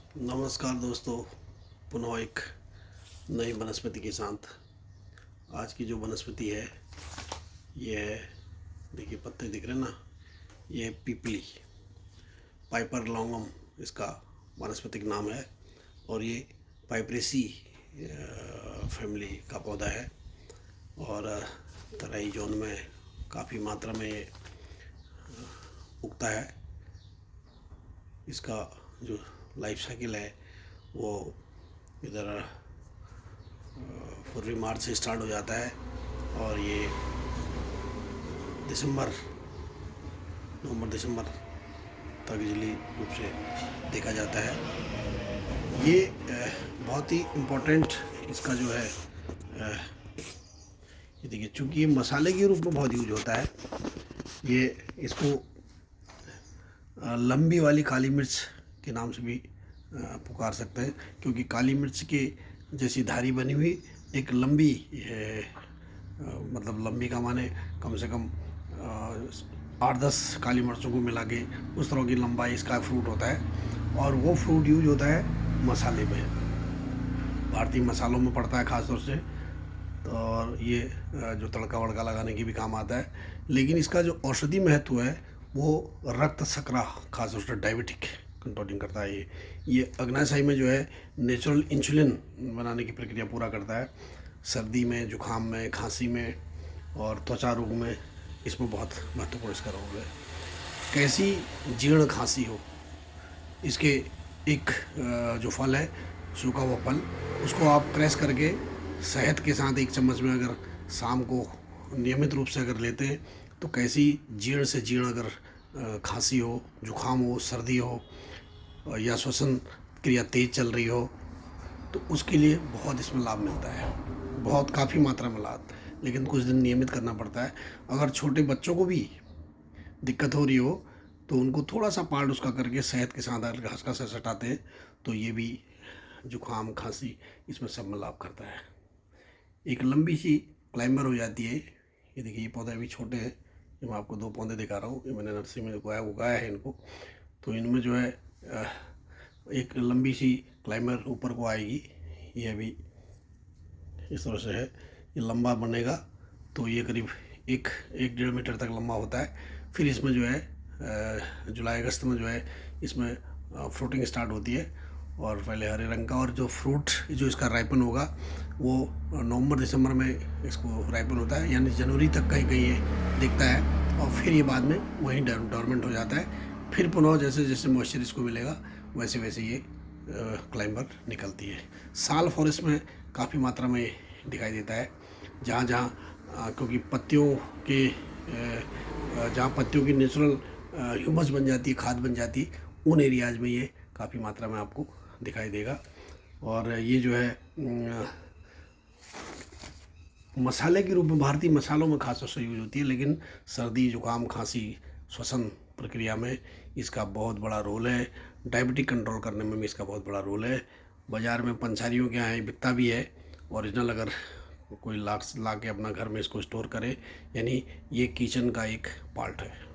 नमस्कार दोस्तों, पुनः एक नई वनस्पति के साथ। आज की जो वनस्पति है ये है, देखिए पत्ते दिख रहे हैं ना, ये है पीपली। पाइपर लॉन्गम इसका वानस्पतिक नाम है और ये पाइपरेसी फैमिली का पौधा है और तराई जोन में काफ़ी मात्रा में ये उगता है। इसका जो लाइफ साइकिल है वो इधर फरवरी मार्च से स्टार्ट हो जाता है और ये नवंबर दिसंबर तक इजली रूप से देखा जाता है। ये बहुत ही इम्पोर्टेंट इसका जो है ये देखिए, चूँकि ये मसाले के रूप में बहुत यूज होता है। ये इसको लंबी वाली काली मिर्च के नाम से भी पुकार सकते हैं, क्योंकि काली मिर्च के जैसी धारी बनी हुई एक लंबी मतलब लंबी का माने कम से कम 8-10 काली मिर्चों को मिला के उस तरह की लंबाई इसका फ्रूट होता है और वो फ्रूट यूज होता है मसाले में, भारतीय मसालों में पड़ता है ख़ास तौर से। तो और ये जो तड़का वड़का लगाने की भी काम आता है। लेकिन इसका जो औषधि महत्व है वो रक्त शर्करा, खास तौर से डायबिटिक कंट्रोलिंग करता है। ये अग्नाशय में जो है नेचुरल इंसुलिन बनाने की प्रक्रिया पूरा करता है। सर्दी में, जुखाम में, खांसी में और त्वचा रोग में इसमें बहुत महत्वपूर्ण इसका रोल है। कैसी जीर्ण खांसी हो, इसके एक जो फल है, सूखा हुआ फल, उसको आप क्रैश करके शहद के साथ 1 चम्मच में अगर शाम को नियमित रूप से अगर लेते हैं तो कैसी जीर्ण से जीर्ण अगर खांसी हो, जुखाम हो, सर्दी हो या श्वसन क्रिया तेज चल रही हो तो उसके लिए बहुत इसमें लाभ मिलता है, बहुत काफ़ी मात्रा में लाभ। लेकिन कुछ दिन नियमित करना पड़ता है। अगर छोटे बच्चों को भी दिक्कत हो रही हो तो उनको थोड़ा सा पार्ट उसका करके शहद के साथ अगर घास का से सटाते हैं तो ये भी जुखाम, खांसी इसमें सब में लाभ करता है। एक लंबी सी क्लाइंबर हो जाती है। ये देखिए, ये पौधे अभी छोटे हैं। ये मैं आपको 2 पौधे दिखा रहा हूँ, ये मैंने नर्सरी में उगाया है इनको। तो इनमें जो है एक लंबी सी क्लाइंबर ऊपर को आएगी। ये अभी इस तरह से है, ये लंबा बनेगा तो ये करीब 1-1.5 मीटर तक लंबा होता है। फिर इसमें जो है जुलाई अगस्त में जो है इसमें फ्रूटिंग स्टार्ट होती है और पहले हरे रंग का, और जो फ्रूट जो इसका राइपन होगा वो नवंबर दिसंबर में इसको राइपन होता है, यानी जनवरी तक कहीं कहीं ये दिखता है और फिर ये बाद में वहीं डोरमेंट हो जाता है। फिर पुनः जैसे जैसे मॉइस्चर इसको मिलेगा वैसे वैसे ये क्लाइंबर निकलती है। साल फॉरेस्ट में काफ़ी मात्रा में दिखाई देता है, जहाँ जहाँ क्योंकि जहाँ पत्तियों की नेचुरल ह्यूमस बन जाती है, खाद बन जाती है, उन एरियाज में ये काफ़ी मात्रा में आपको दिखाई देगा। और ये जो है मसाले के रूप में भारतीय मसालों में खास तौर से यूज होती है। लेकिन सर्दी, जुकाम, खांसी, श्वसन प्रक्रिया में इसका बहुत बड़ा रोल है। डायबिटिक कंट्रोल करने में भी इसका बहुत बड़ा रोल है। बाज़ार में पंसारियों के यहाँ बिकता भी है ओरिजिनल। अगर कोई ला के अपना घर में इसको स्टोर करे, यानी ये किचन का एक पार्ट है।